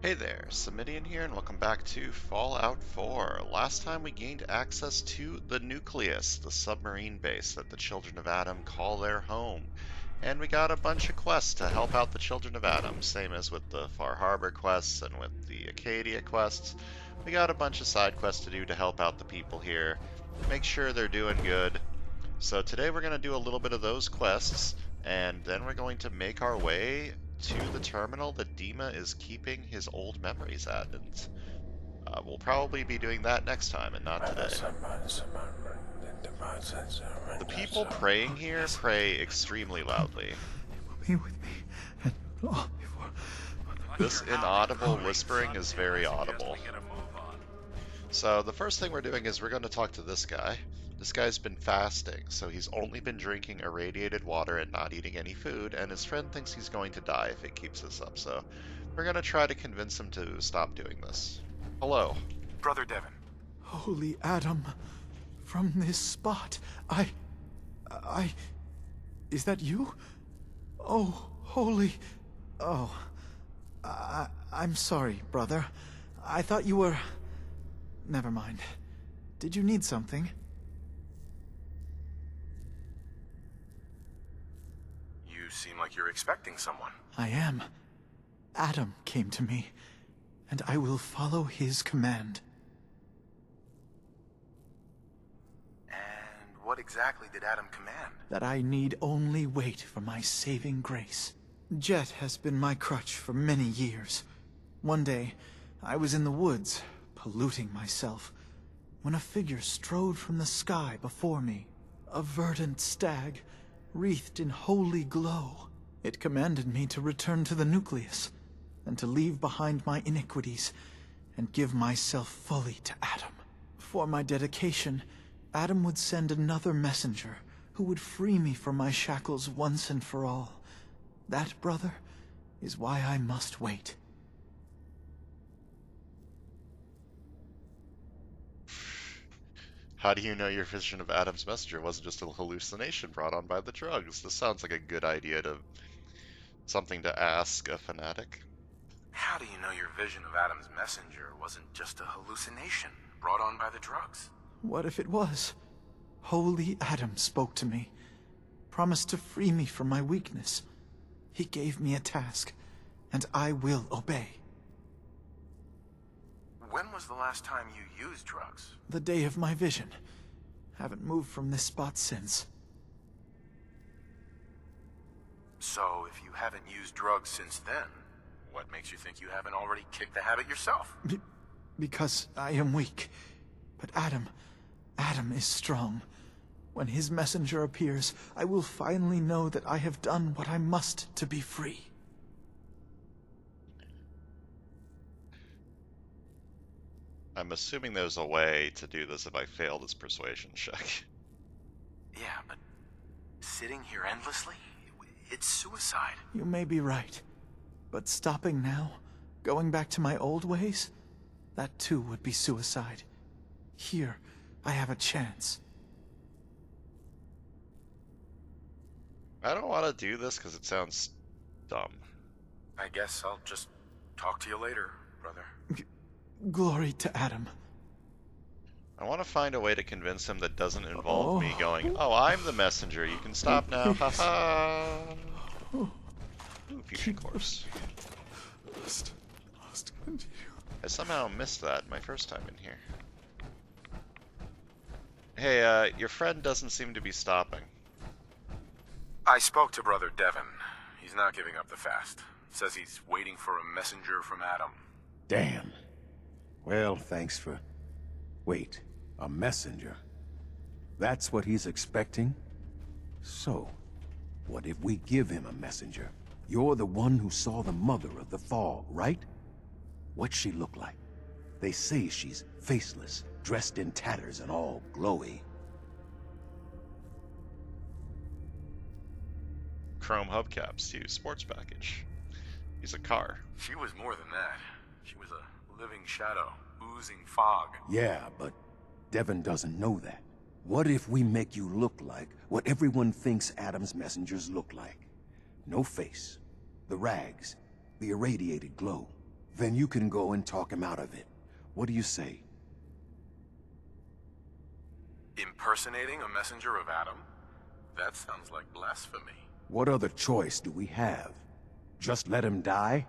Hey there, Samitian here, and welcome back to Fallout 4. Last time we gained access to the Nucleus, the submarine base that the Children of Adam call their home. And we got a bunch of quests to help out the Children of Adam, same as with the Far Harbor quests and with the Acadia quests. We got a bunch of side quests to do to help out the people here, make sure they're doing good. So today we're going to do a little bit of those quests, and then we're going to make our way to the terminal that Dima is keeping his old memories at, and we'll probably be doing that next time and not today. The people praying here pray extremely loudly. Be with me and long before. This inaudible whispering is very audible. So the first thing we're doing is we're going to talk to this guy. This guy's been fasting, so he's only been drinking irradiated water and not eating any food, and his friend thinks he's going to die if he keeps this up, so we're going to try to convince him to stop doing this. Hello. Brother Devon. Holy Adam, from this spot, is that you? Oh, holy, oh, I'm sorry, brother. I thought you were, never mind. Did you need something? You seem like you're expecting someone. I am. Adam came to me, and I will follow his command. And what exactly did Adam command? That I need only wait for my saving grace. Jet has been my crutch for many years. One day, I was in the woods, polluting myself, when a figure strode from the sky before me. A verdant stag, wreathed in holy glow. It commanded me to return to the Nucleus, and to leave behind my iniquities, and give myself fully to Adam. For my dedication, Adam would send another messenger, who would free me from my shackles once and for all. That, brother, is why I must wait. How do you know your vision of Adam's messenger wasn't just a hallucination brought on by the drugs? This sounds like a good idea to... something to ask a fanatic. How do you know your vision of Adam's messenger wasn't just a hallucination brought on by the drugs? What if it was? Holy Adam spoke to me, promised to free me from my weakness. He gave me a task, and I will obey. When was the last time you used drugs? The day of my vision. Haven't moved from this spot since. So, if you haven't used drugs since then, what makes you think you haven't already kicked the habit yourself? Because I am weak. But Adam is strong. When his messenger appears, I will finally know that I have done what I must to be free. I'm assuming there's a way to do this if I fail this persuasion check. Yeah, but sitting here endlessly? It's suicide. You may be right. But stopping now, going back to my old ways, that too would be suicide. Here, I have a chance. I don't want to do this because it sounds dumb. I guess I'll just talk to you later, brother. Glory to Adam. I want to find a way to convince him that doesn't involve me going, oh, I'm the messenger, you can stop now, haha. Ooh, fusion course. Must continue. I somehow missed that my first time in here. Hey, your friend doesn't seem to be stopping. I spoke to Brother Devon. He's not giving up the fast. Says he's waiting for a messenger from Adam. Damn. Well, thanks for... Wait, a messenger? That's what he's expecting? So, what if we give him a messenger? You're the one who saw the mother of the fog, right? What's she look like? They say she's faceless, dressed in tatters and all glowy. Chrome hubcaps to sports package. He's a car. She was more than that. She was a living shadow, oozing fog. Yeah, but Devon doesn't know that. What if we make you look like what everyone thinks Adam's messengers look like? No face, the rags, the irradiated glow. Then you can go and talk him out of it. What do you say? Impersonating a messenger of Adam? That sounds like blasphemy. What other choice do we have? Just let him die?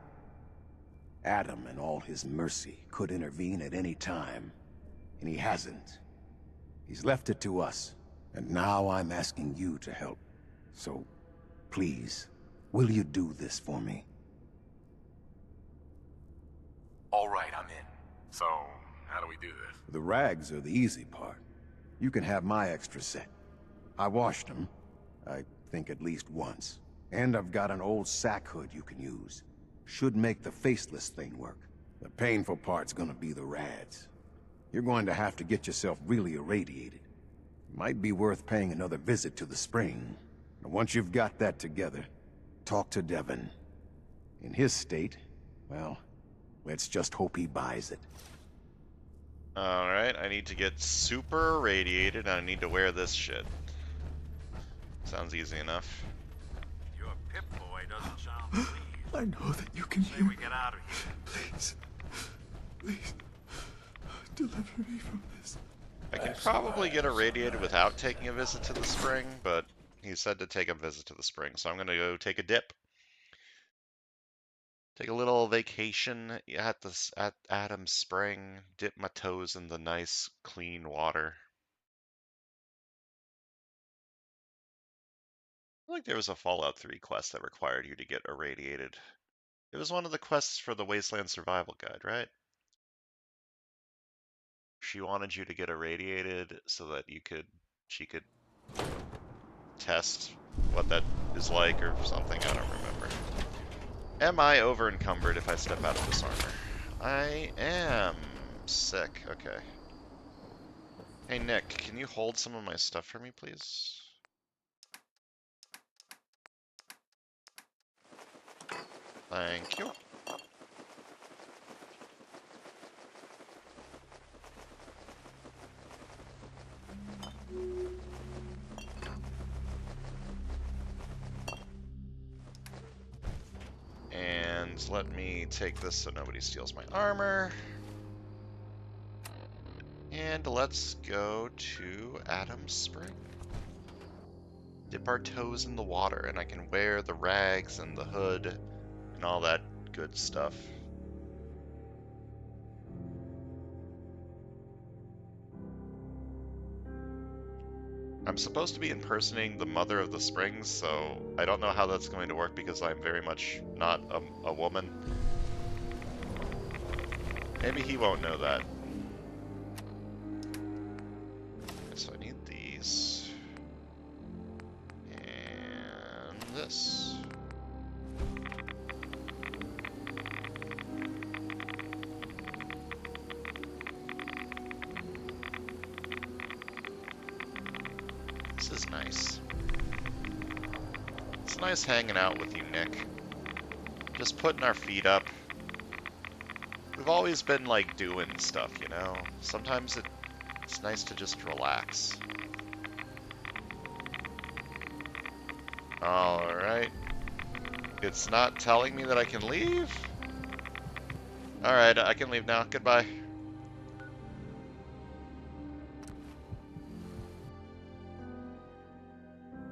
Adam, in all his mercy, could intervene at any time. And he hasn't. He's left it to us. And now I'm asking you to help. So, please, will you do this for me? All right, I'm in. So, how do we do this? The rags are the easy part. You can have my extra set. I washed them. I think at least once. And I've got an old sack hood you can use. Should make the faceless thing work. The painful part's gonna be the rads. You're going to have to get yourself really irradiated. Might be worth paying another visit to the spring. And once you've got that together, talk to Devon. In his state, well, let's just hope he buys it. Alright, I need to get super irradiated and I need to wear this shit. Sounds easy enough. Your Pip-Boy doesn't sound pleased. I know that you can Say hear we me. get out of here. Please. Please. Deliver me from this. I can probably get irradiated without taking a visit to the spring, but he said to take a visit to the spring, so I'm gonna go take a dip. Take a little vacation at Adam's Spring, dip my toes in the nice, clean water. I feel like there was a Fallout 3 quest that required you to get irradiated. It was one of the quests for the Wasteland Survival Guide, right? She wanted you to get irradiated so that she could test what that is like or something, I don't remember. Am I over encumbered if I step out of this armor? I am. Sick, okay. Hey Nick, can you hold some of my stuff for me, please? Thank you. And let me take this so nobody steals my armor. And let's go to Adam's Spring. Dip our toes in the water, and I can wear the rags and the hood and all that good stuff. I'm supposed to be impersonating the Mother of the Springs, so I don't know how that's going to work because I'm very much not a woman. Maybe he won't know that. So I need these. And this. This is nice. It's nice hanging out with you, Nick. Just putting our feet up. We've always been, like, doing stuff, you know? Sometimes it's nice to just relax. Alright. It's not telling me that I can leave? Alright, I can leave now. Goodbye.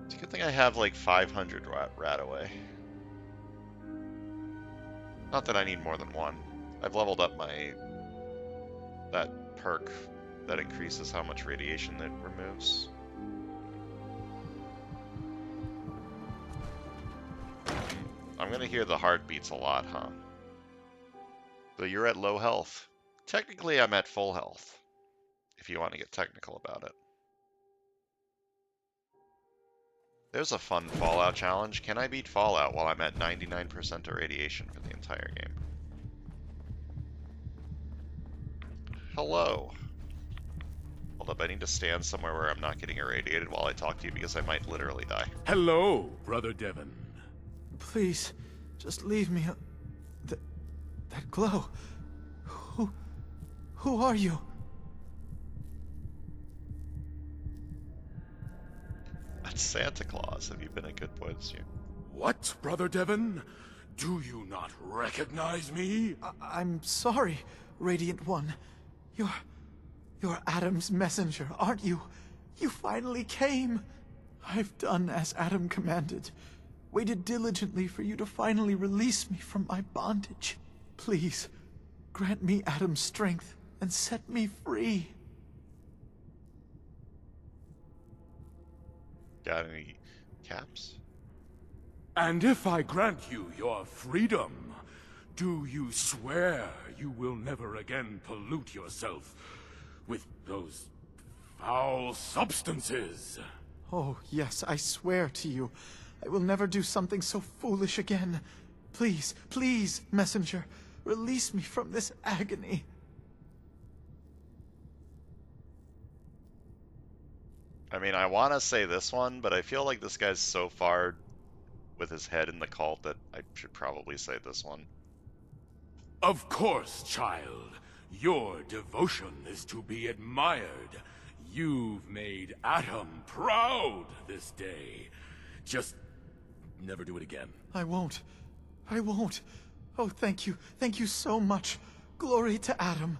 It's a good thing I have like 500 rat away. Not that I need more than one. I've leveled up that perk that increases how much radiation it removes. I'm gonna hear the heartbeats a lot, huh? So you're at low health. Technically, I'm at full health, if you want to get technical about it. There's a fun Fallout challenge. Can I beat Fallout while I'm at 99% irradiation for the entire game? Hello. Hold up, I need to stand somewhere where I'm not getting irradiated while I talk to you because I might literally die. Hello, Brother Devon. Please, just leave me. That glow. Who are you? That's Santa Claus. Have you been a good boy this year? What, Brother Devon? Do you not recognize me? I'm sorry, Radiant One. You're Adam's messenger, aren't you? You finally came. I've done as Adam commanded. Waited diligently for you to finally release me from my bondage. Please, grant me Adam's strength and set me free. Got any caps? And if I grant you your freedom, do you swear you will never again pollute yourself with those foul substances? Oh, yes, I swear to you. I will never do something so foolish again. Please, please, messenger, release me from this agony. I mean, I want to say this one, but I feel like this guy's so far with his head in the cult that I should probably say this one. Of course, child. Your devotion is to be admired. You've made Adam proud this day. Just never do it again. I won't. I won't. Oh, thank you. Thank you so much. Glory to Adam.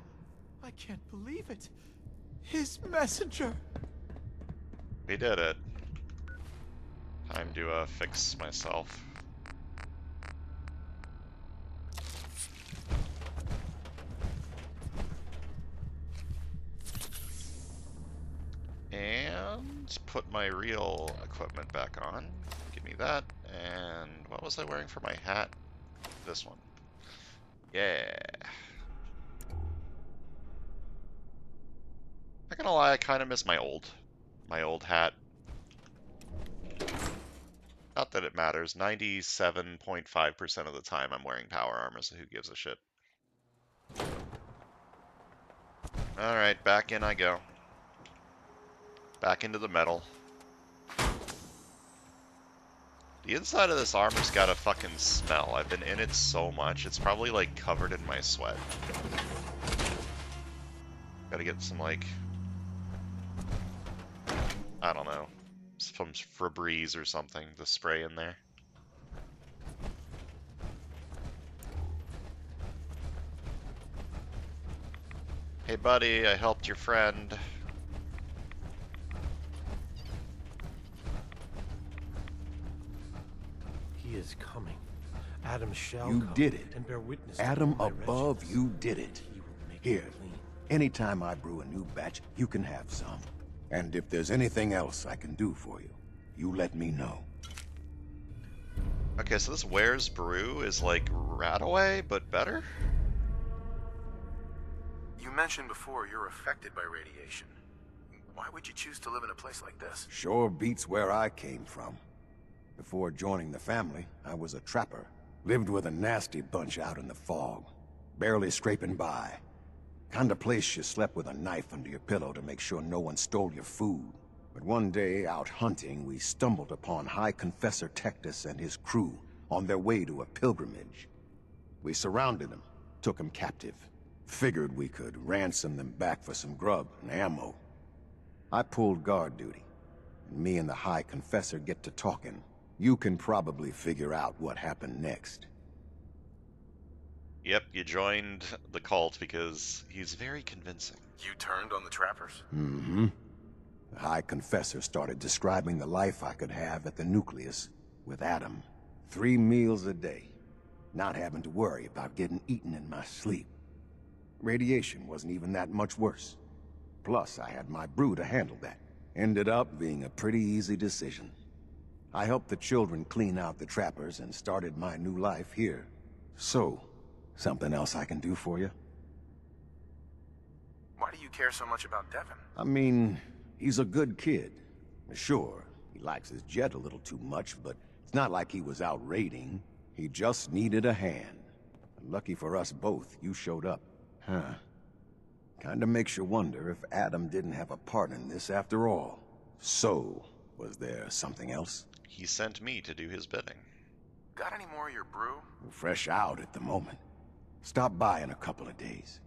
I can't believe it. His messenger. We did it. Time to fix myself. And put my real equipment back on. Give me that. And what was I wearing for my hat? This one. Yeah. Not gonna lie, I kind of miss my old hat. Not that it matters. 97.5% of the time I'm wearing power armor, so who gives a shit? Alright, back in I go. Back into the metal. The inside of this armor's got a fucking smell. I've been in it so much. It's probably like covered in my sweat. Gotta get some like, I don't know, some Febreze or something to spray in there. Hey buddy, I helped your friend. He is coming. Adam shall You come did it. and bear witness to Adam all my above, wretchedness. you did it. He will make Here, me clean. anytime I brew a new batch, you can have some. And if there's anything else I can do for you, you let me know. Okay, so this Ware's Brew is like Radaway, but better? You mentioned before you're affected by radiation. Why would you choose to live in a place like this? Sure beats where I came from. Before joining the family, I was a trapper. Lived with a nasty bunch out in the fog. Barely scraping by. Kind of place you slept with a knife under your pillow to make sure no one stole your food. But one day, out hunting, we stumbled upon High Confessor Tectus and his crew on their way to a pilgrimage. We surrounded them, took them captive. Figured we could ransom them back for some grub and ammo. I pulled guard duty. And me and the High Confessor get to talking. You can probably figure out what happened next. Yep, you joined the cult because he's very convincing. You turned on the trappers? Mm-hmm. The High Confessor started describing the life I could have at the Nucleus with Adam. 3 meals a day. Not having to worry about getting eaten in my sleep. Radiation wasn't even that much worse. Plus, I had my brew to handle that. Ended up being a pretty easy decision. I helped the children clean out the trappers and started my new life here. So, something else I can do for you? Why do you care so much about Devin? I mean, he's a good kid. Sure, he likes his jet a little too much, but it's not like he was out raiding. He just needed a hand. And lucky for us both, you showed up. Huh. Kinda makes you wonder if Adam didn't have a part in this after all. So, was there something else? He sent me to do his bidding. Got any more of your brew? Fresh out at the moment. Stop by in a couple of days.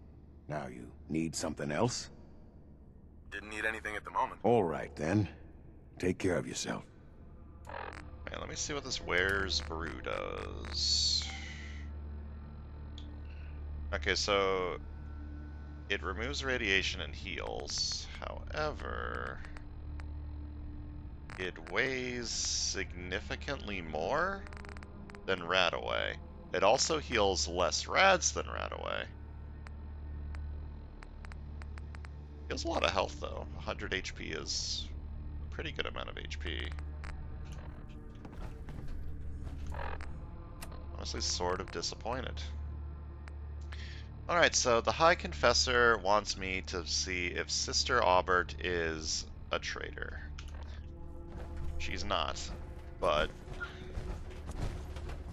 Now you need something else? Didn't need anything at the moment. All right then. Take care of yourself. Man, let me see what this Ware's Brew does. Okay, so it removes radiation and heals. However, it weighs significantly more than Radaway. It also heals less rads than Radaway. Heals a lot of health though. 100 HP is a pretty good amount of HP. Honestly, sort of disappointed. Alright, so the High Confessor wants me to see if Sister Aubert is a traitor. She's not, but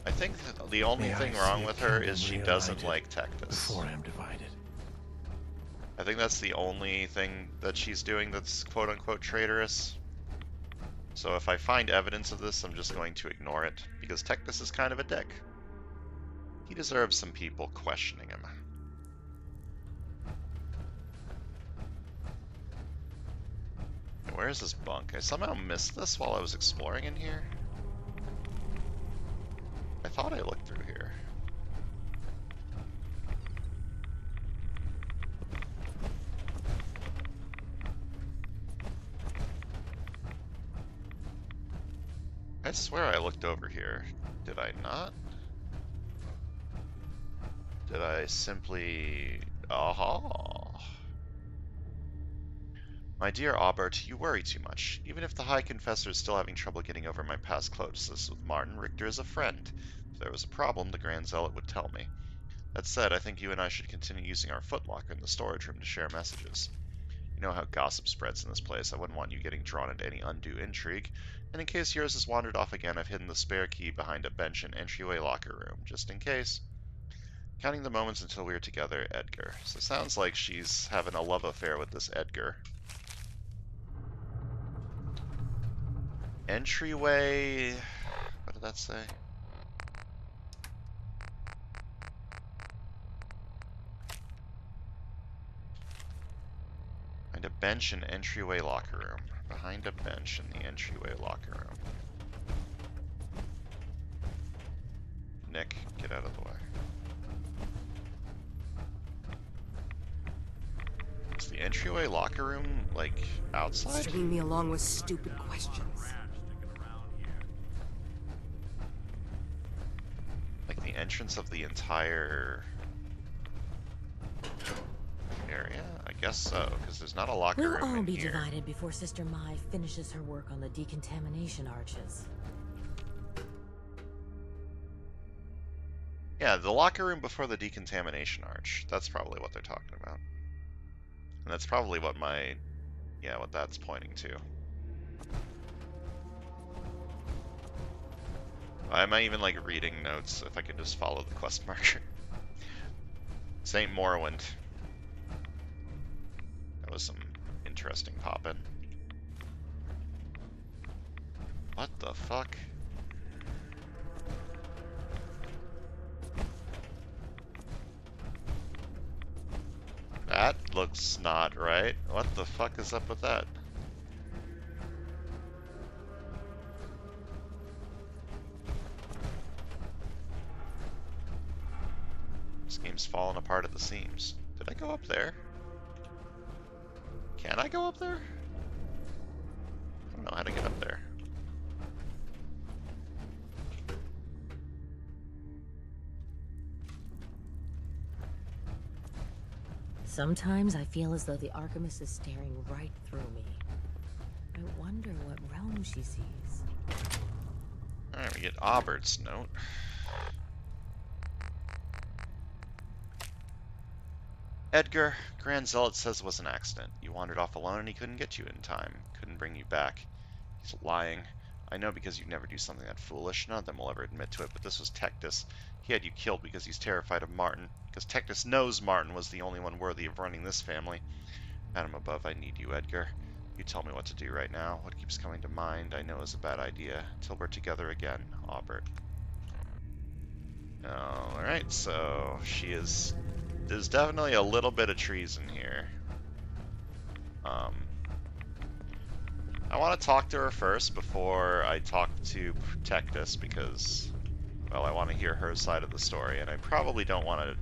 I think the only May I thing see wrong a with her kingdom is she doesn't reunited like Tectus. before I am divided. I think that's the only thing that she's doing that's quote-unquote traitorous. So if I find evidence of this, I'm just going to ignore it, because Tectus is kind of a dick. He deserves some people questioning him. Where is this bunk? I somehow missed this while I was exploring in here. I thought I looked through here. I swear I looked over here. Did I not? Did I simply... Aha! My dear Aubert, you worry too much. Even if the High Confessor is still having trouble getting over my past closeness with Martin, Richter is a friend. If there was a problem, the Grand Zealot would tell me. That said, I think you and I should continue using our footlocker in the storage room to share messages. You know how gossip spreads in this place. I wouldn't want you getting drawn into any undue intrigue. And in case yours has wandered off again, I've hidden the spare key behind a bench in entryway locker room, just in case. Counting the moments until we are together, Edgar. So it sounds like she's having a love affair with this Edgar. Entryway... What did that say? Behind a bench in entryway locker room. Behind a bench in the entryway locker room. Nick, get out of the way. Is the entryway locker room, like, outside? Stringing me along with stupid questions. Like the entrance of the entire area? I guess so, because there's not a locker We'll room all in be here. divided before Sister Mai finishes her work on the decontamination arches. Yeah, the locker room before the decontamination arch. That's probably what they're talking about. And that's probably what what that's pointing to. Why am I even, like, reading notes if I can just follow the quest marker? St. Morrowind. That was some interesting poppin'. What the fuck? That looks not right. What the fuck is up with that? This game's falling apart at the seams. Did I go up there? Can I go up there? I don't know how to get up there. Sometimes I feel as though the Archimist is staring right through me. I wonder what realm she sees. Alright, we get Aubert's note. Edgar, Grand Zealot says it was an accident. You wandered off alone and he couldn't get you in time. Couldn't bring you back. He's lying. I know because you'd never do something that foolish. None of them will ever admit to it, but this was Tectus. He had you killed because he's terrified of Martin. Because Tectus knows Martin was the only one worthy of running this family. Madam above, I need you, Edgar. You tell me what to do right now. What keeps coming to mind I know is a bad idea. Till we're together again, Aubert. Alright, so there's definitely a little bit of treason here. I want to talk to her first before I talk to Tectus because, well, I want to hear her side of the story, and I probably don't want to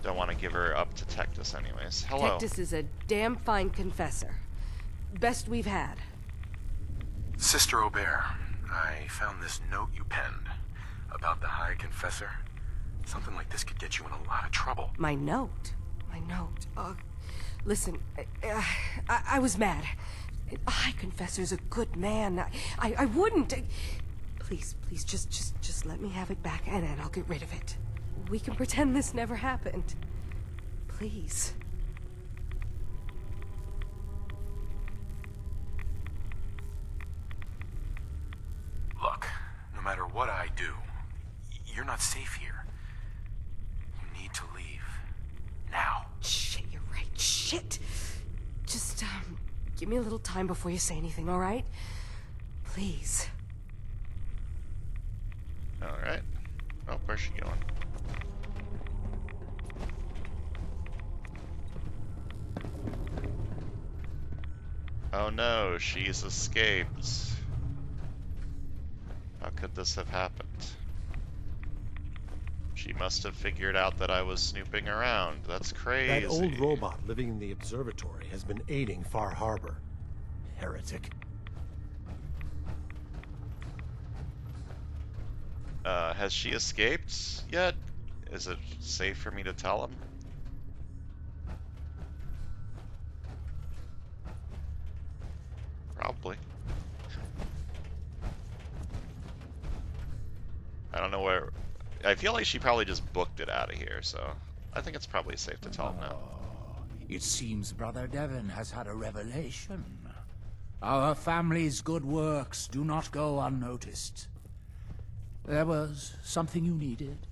Don't want to give her up to Tectus anyways. Hello. Tectus is a damn fine confessor. Best we've had. Sister Aubert, I found this note you penned about the High Confessor. Something like this could get you in a lot of trouble. My note. My note. Listen, I was mad. A High Confessor's a good man. I wouldn't. Please, just let me have it back, and I'll get rid of it. We can pretend this never happened. Please. Look, no matter what I do, you're not safe here. You need to leave. Now. Shit, you're right. Shit. Just, give me a little time before you say anything, all right? Please. Alright. Oh, where's she going? Oh no, she's escaped. How could this have happened? She must have figured out that I was snooping around. That's crazy. That old robot living in the observatory has been aiding Far Harbor. Heretic. Has she escaped yet? Is it safe for me to tell him? Probably. I don't know where... I feel like she probably just booked it out of here, so... I think it's probably safe to tell him now. It seems Brother Devon has had a revelation. Our family's good works do not go unnoticed. There was something you needed?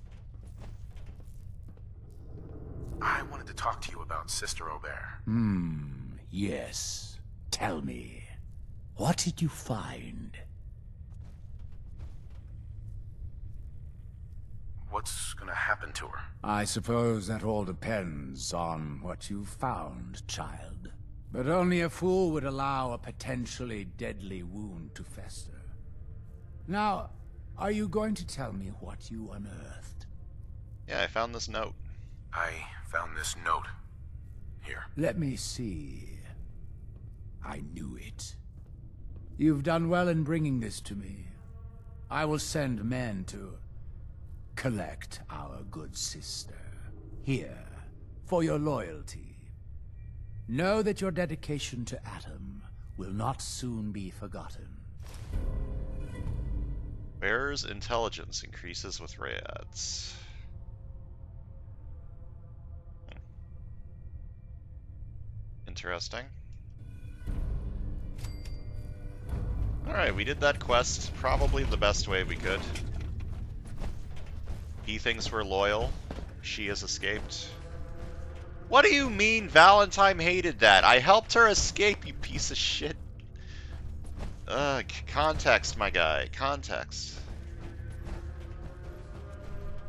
I wanted to talk to you about Sister Aubert. Yes. Tell me. What did you find? What's gonna happen to her? I suppose that all depends on what you found, child. But only a fool would allow a potentially deadly wound to fester. Now, are you going to tell me what you unearthed? Yeah, I found this note. I found this note. Here. Let me see. I knew it. You've done well in bringing this to me. I will send men to collect our good sister. Here, for your loyalty. Know that your dedication to Atom will not soon be forgotten. Bearer's intelligence increases with raids. Interesting. Alright, we did that quest probably the best way we could. He thinks we're loyal. She has escaped. What do you mean Valentine hated that? I helped her escape, you piece of shit. Context, my guy. Context.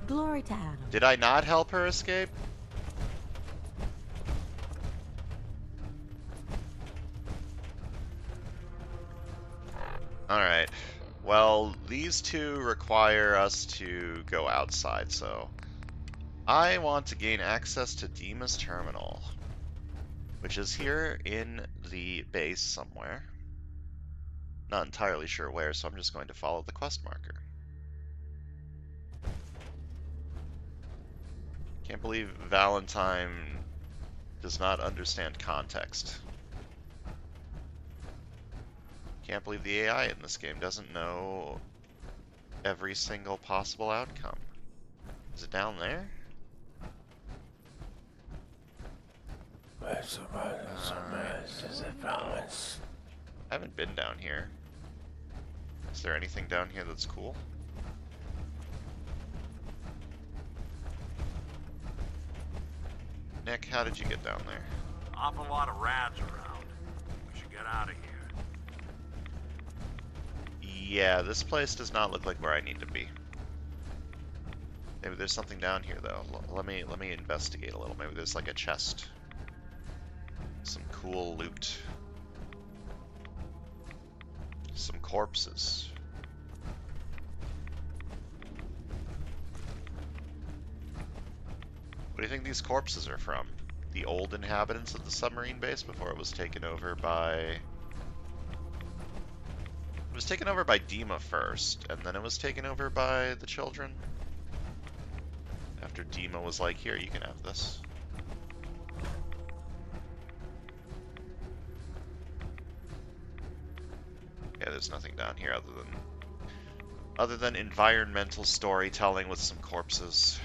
Glory to Adam. Did I not help her escape? Alright. Well, these two require us to go outside, so... I want to gain access to Dima's terminal, which is here in the base somewhere. Not entirely sure where, so I'm just going to follow the quest marker. Can't believe Valentine does not understand context. Can't believe the AI in this game doesn't know every single possible outcome. Is it down there? I haven't been down here. Is there anything down here that's cool? Nick, how did you get down there? Awful lot of rats around. We should get out of here. Yeah, this place does not look like where I need to be. Maybe there's something down here though. Let me investigate a little. Maybe there's like a chest. Some cool loot. Some corpses. What do you think these corpses are from? The old inhabitants of the submarine base before it was taken over by... It was taken over by Dima first, and then it was taken over by the children. After Dima was like, here, you can have this. Yeah, there's nothing down here other than environmental storytelling with some corpses.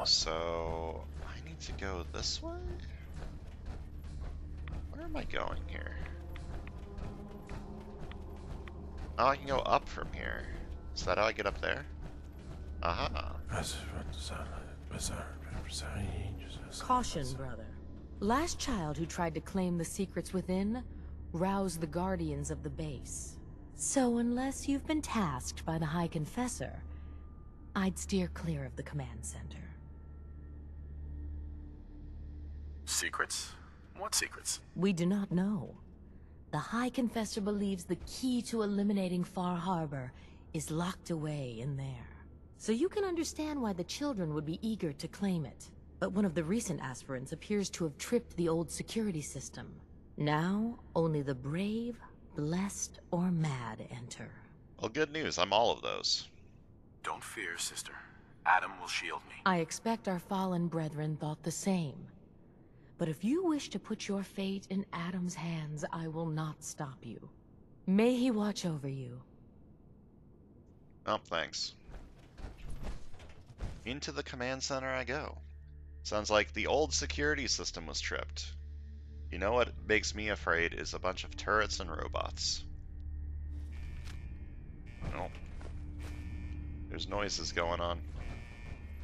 So I need to go this way? Where am I going here? Oh, I can go up from here. Is that how I get up there? Aha. Caution, brother. Last child who tried to claim the secrets within roused the guardians of the base. So unless you've been tasked by the High Confessor, I'd steer clear of the command center. Secrets? What secrets? We do not know. The High Confessor believes the key to eliminating Far Harbor is locked away in there. So you can understand why the children would be eager to claim it. But one of the recent aspirants appears to have tripped the old security system. Now, only the brave, blessed, or mad enter. Well, good news. I'm all of those. Don't fear, sister. Adam will shield me. I expect our fallen brethren thought the same. But if you wish to put your fate in Adam's hands, I will not stop you. May he watch over you. Oh, thanks. Into the command center I go. Sounds like the old security system was tripped. You know what makes me afraid is a bunch of turrets and robots. Oh. There's noises going on.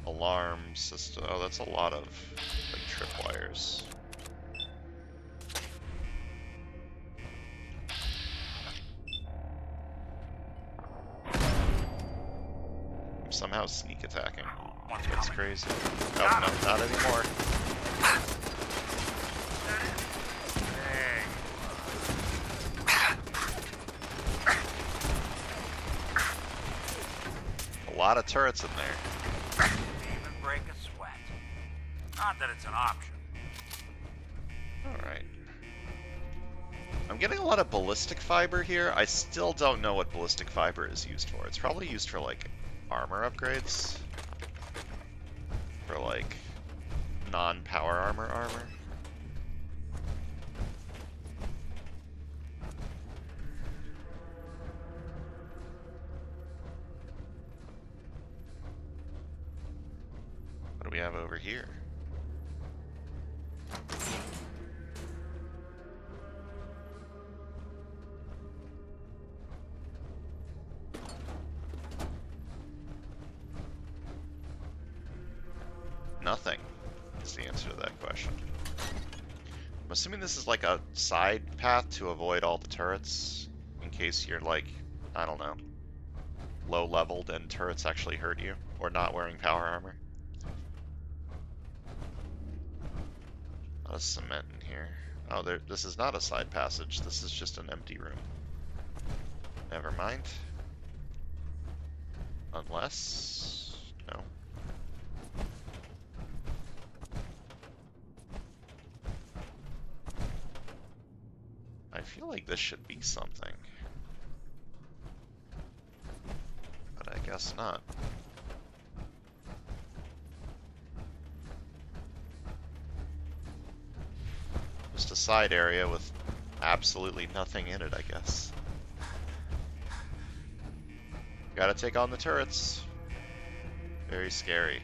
Alarm system. Oh, that's a lot of like tripwires. I'm somehow sneak attacking. That's crazy. Oh, no, not anymore. A lot of turrets in there. Even break a sweat. Not that it's an option. Alright. I'm getting a lot of ballistic fiber here. I still don't know what ballistic fiber is used for. It's probably used for, like, armor upgrades. For, like, non-power armor. What do we have over here? Nothing is the answer to that question. I'm assuming this is like a side path to avoid all the turrets, in case you're like, I don't know, low-leveled and turrets actually hurt you, or not wearing power armor. A lot of cement in here. Oh, this is not a side passage, this is just an empty room. Never mind. Unless... no. I feel like this should be something. But I guess not. Just a side area with absolutely nothing in it, I guess. Gotta take on the turrets. Very scary.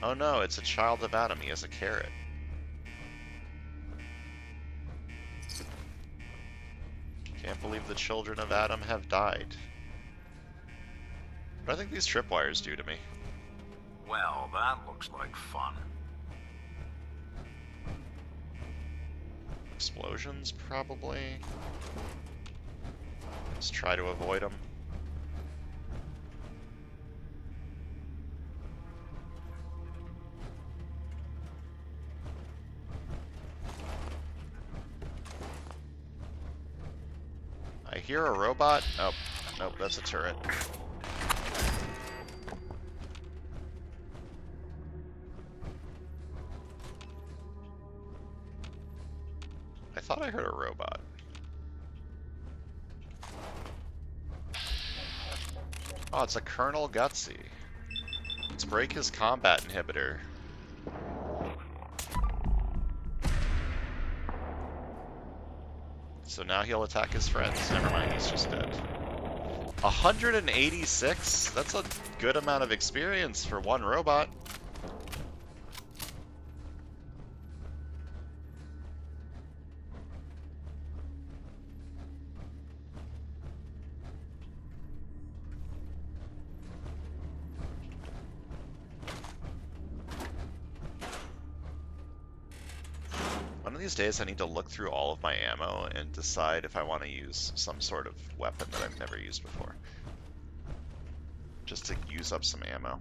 Oh no, it's a child of Adam. He has a carrot. Can't believe the children of Adam have died. What do I think these tripwires do to me? Well, that looks like fun. Explosions, probably. Just try to avoid them. hear a robot. Nope. Nope, that's a turret. I thought I heard a robot. Oh, it's a Colonel Gutsy. Let's break his combat inhibitor. So now he'll attack his friends. Never mind, he's just dead. 186? That's a good amount of experience for one robot. One of these days I need to look through all of my ammo and decide if I want to use some sort of weapon that I've never used before. Just to use up some ammo.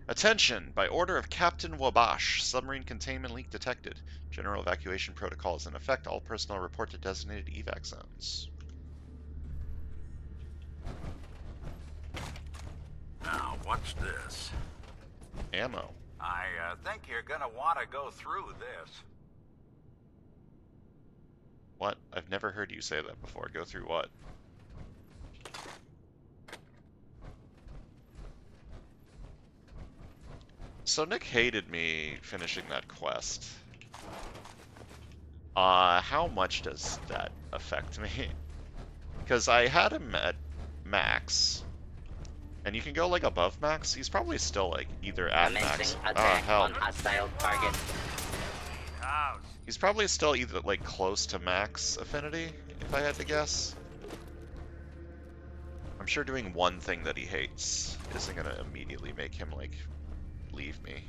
Attention! By order of Captain Wabash, submarine containment leak detected. General evacuation protocol is in effect. All personnel report to designated evac zones. Now, what's this? Ammo. I think you're gonna want to go through this. What? I've never heard you say that before. Go through what? So Nick hated me finishing that quest. How much does that affect me? Because I had him at max. And you can go like above max. He's probably still like either at max. Oh hell. On hostile target. He's probably still either like close to max affinity, if I had to guess. I'm sure doing one thing that he hates isn't gonna immediately make him like leave me.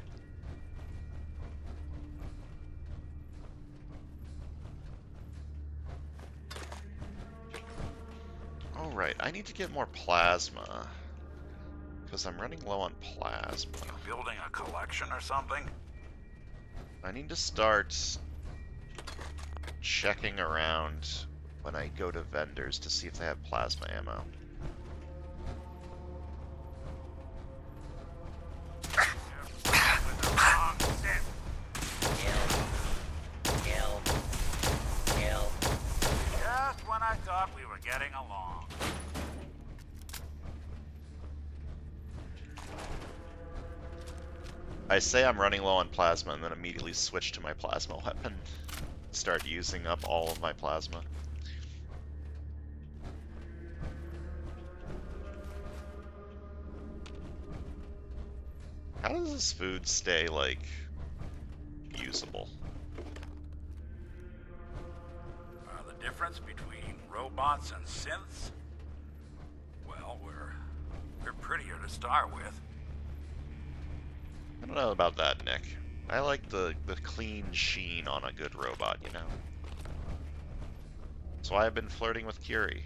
Alright, I need to get more plasma. Because I'm running low on plasma. Building a collection or something? I need to start checking around when I go to vendors to see if they have plasma ammo. Just when I thought we were getting along. I say I'm running low on plasma and then immediately switch to my plasma weapon. Start using up all of my plasma. How does this food stay, like, usable? The difference between robots and synths? Well, we're prettier to start with. I don't know about that, Nick. I like the clean sheen on a good robot, you know? That's why I've been flirting with Curie.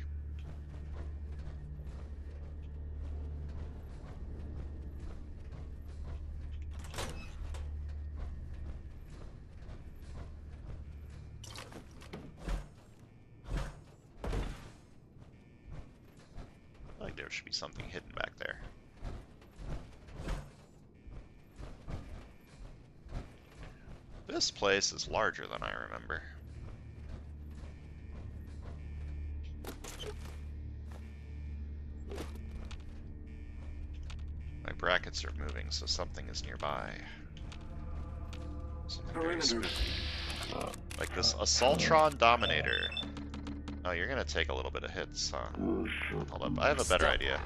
I feel like there should be something hidden back there. This place is larger than I remember. My brackets are moving, so something is nearby. Something very spooky. Like this Assaultron Dominator. Oh, you're gonna take a little bit of hits, huh? Hold up, I have a better idea.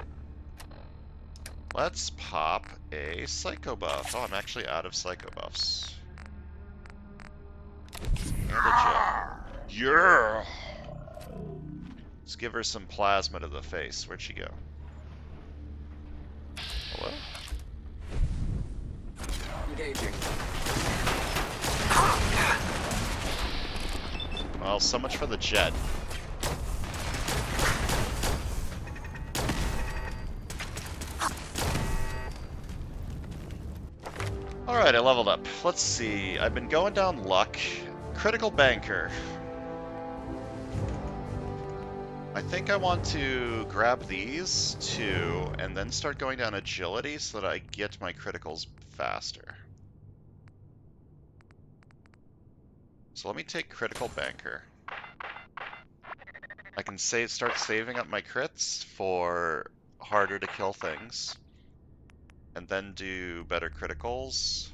Let's pop a Psycho Buff. Oh, I'm actually out of Psycho Buffs. And a jet. Yeah! Let's give her some plasma to the face. Where'd she go? Hello? Engaging. Well, so much for the jet. Alright, I leveled up. Let's see. I've been going down luck. Critical banker. I think I want to grab these two and then start going down agility so that I get my criticals faster. So let me take critical banker. I can start saving up my crits for harder to kill things, and then do better criticals.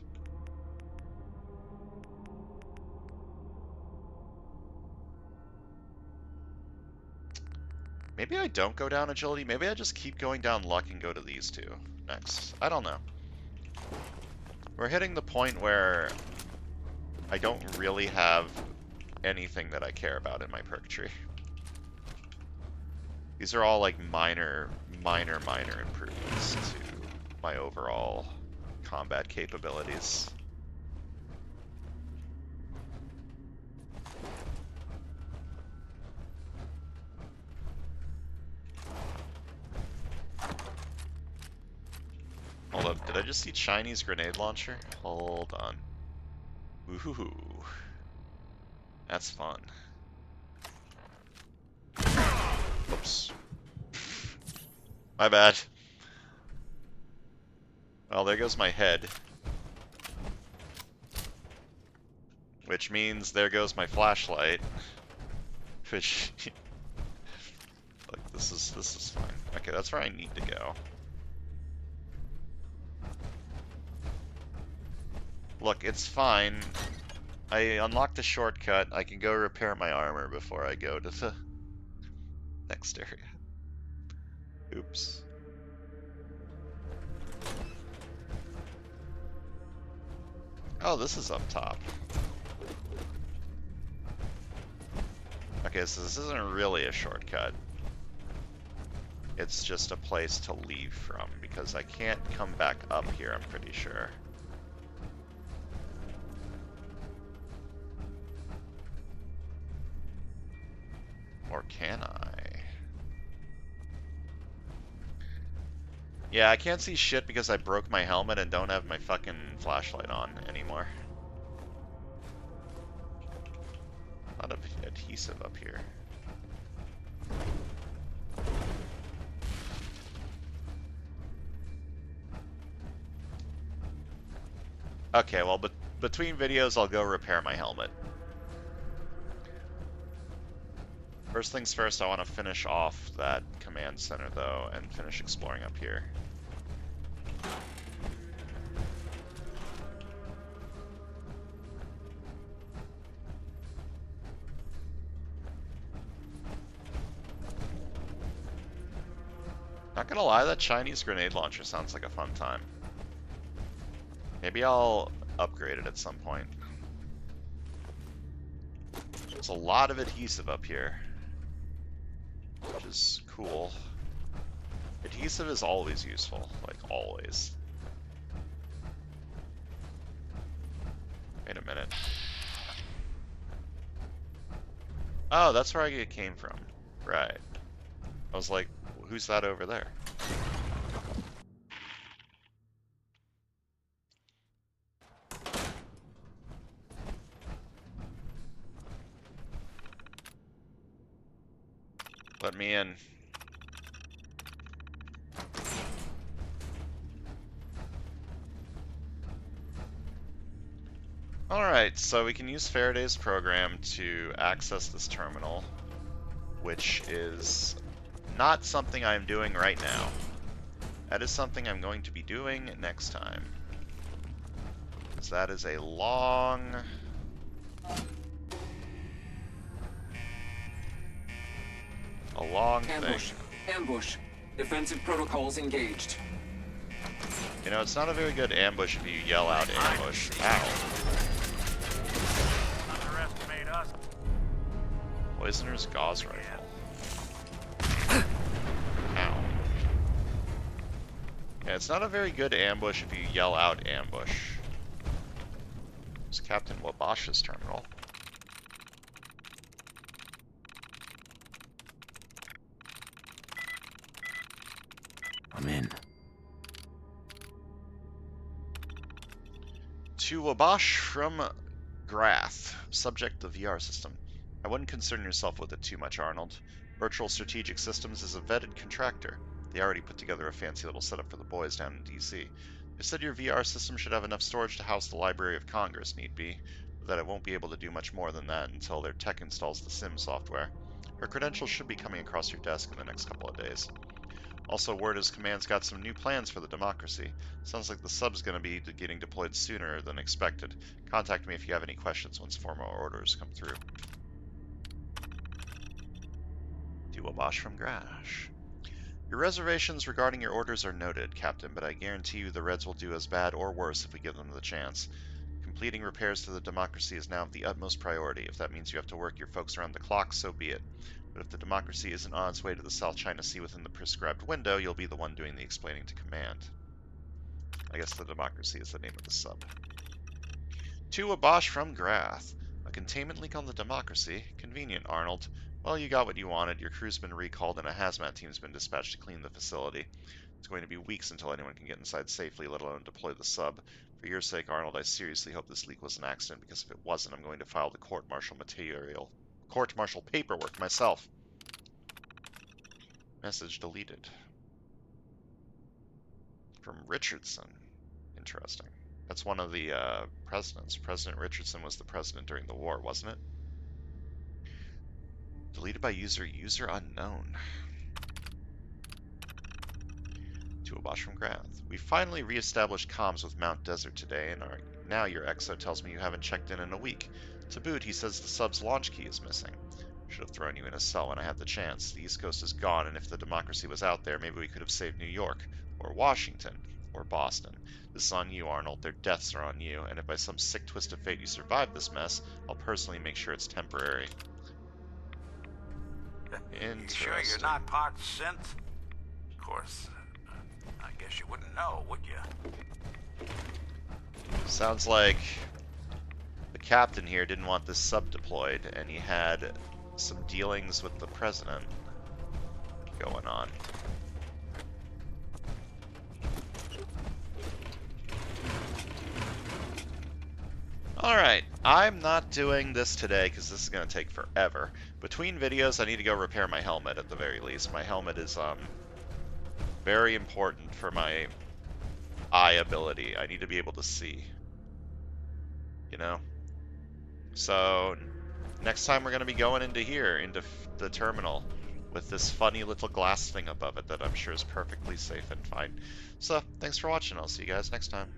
Maybe I don't go down agility. Maybe I just keep going down luck and go to these two next. I don't know. We're hitting the point where I don't really have anything that I care about in my perk tree. These are all like minor improvements to my overall combat capabilities. Hold up, did I just see Chinese grenade launcher? Hold on. Ooh, that's fun. Oops. My bad. Well, there goes my head. Which means there goes my flashlight. Which... Look, this is fine. Okay, that's where I need to go. Look, it's fine. I unlocked a shortcut. I can go repair my armor before I go to the next area. Oops. Oh, this is up top. Okay, so this isn't really a shortcut. It's just a place to leave from, because I can't come back up here, I'm pretty sure. Or can I? Yeah, I can't see shit because I broke my helmet and don't have my fucking flashlight on anymore. A lot of adhesive up here. Okay, well, between videos, I'll go repair my helmet. First things first, I want to finish off that command center, though, and finish exploring up here. Not gonna lie, that Chinese grenade launcher sounds like a fun time. Maybe I'll upgrade it at some point. There's a lot of adhesive up here, which is cool. Adhesive is always useful, like always. Wait a minute. Oh, that's where it came from. Right. I was like, who's that over there? Let me in. Alright, so we can use Faraday's program to access this terminal, which is not something I'm doing right now. That is something I'm going to be doing next time. Because that is a long... Ambush. thing. Ambush. Defensive protocols engaged. You know, it's not a very good ambush if you yell out ambush. Ow. Underestimate us. Poisoner's gauze rifle. Ow. Yeah, it's not a very good ambush if you yell out ambush. It's Captain Wabash's terminal. I'm in. To Wabash from Grath, subject the VR system. I wouldn't concern yourself with it too much, Arnold. Virtual Strategic Systems is a vetted contractor. They already put together a fancy little setup for the boys down in DC. They said your VR system should have enough storage to house the Library of Congress, need be, but that it won't be able to do much more than that until their tech installs the sim software. Her credentials should be coming across your desk in the next couple of days. Also, word is Command's got some new plans for the democracy. Sounds like the sub's going to be getting deployed sooner than expected. Contact me if you have any questions once formal orders come through. Duwabash from Grash. Your reservations regarding your orders are noted, Captain, but I guarantee you the Reds will do as bad or worse if we give them the chance. Completing repairs to the democracy is now of the utmost priority. If that means you have to work your folks around the clock, so be it. But if the democracy isn't on its way to the South China Sea within the prescribed window, you'll be the one doing the explaining to Command. I guess the democracy is the name of the sub. To a Bosch from Grath. A containment leak on the democracy. Convenient, Arnold. Well, you got what you wanted. Your crew's been recalled and a hazmat team's been dispatched to clean the facility. It's going to be weeks until anyone can get inside safely, let alone deploy the sub. For your sake, Arnold, I seriously hope this leak was an accident, because if it wasn't, I'm going to file the court-martial paperwork myself. Message deleted. From Richardson. Interesting. That's one of the presidents. President Richardson was the president during the war, wasn't it? Deleted by user unknown. To a Bosch from Grath. We finally re-established comms with Mount Desert today, and now your exo tells me you haven't checked in a week. To boot, he says the sub's launch key is missing. Should have thrown you in a cell when I had the chance. The East Coast is gone, and if the democracy was out there, maybe we could have saved New York, or Washington, or Boston. This is on you, Arnold. Their deaths are on you, and if by some sick twist of fate you survive this mess, I'll personally make sure it's temporary. Interesting. You sure you're not part synth? Of course, I guess you wouldn't know, would you? Sounds like the captain here didn't want this sub deployed, and he had some dealings with the president going on. Alright, I'm not doing this today because this is going to take forever. Between videos, I need to go repair my helmet at the very least. My helmet is very important for my eye ability. I need to be able to see. You know? So, next time we're going to be going into here, into the terminal, with this funny little glass thing above it that I'm sure is perfectly safe and fine. So, thanks for watching. I'll see you guys next time.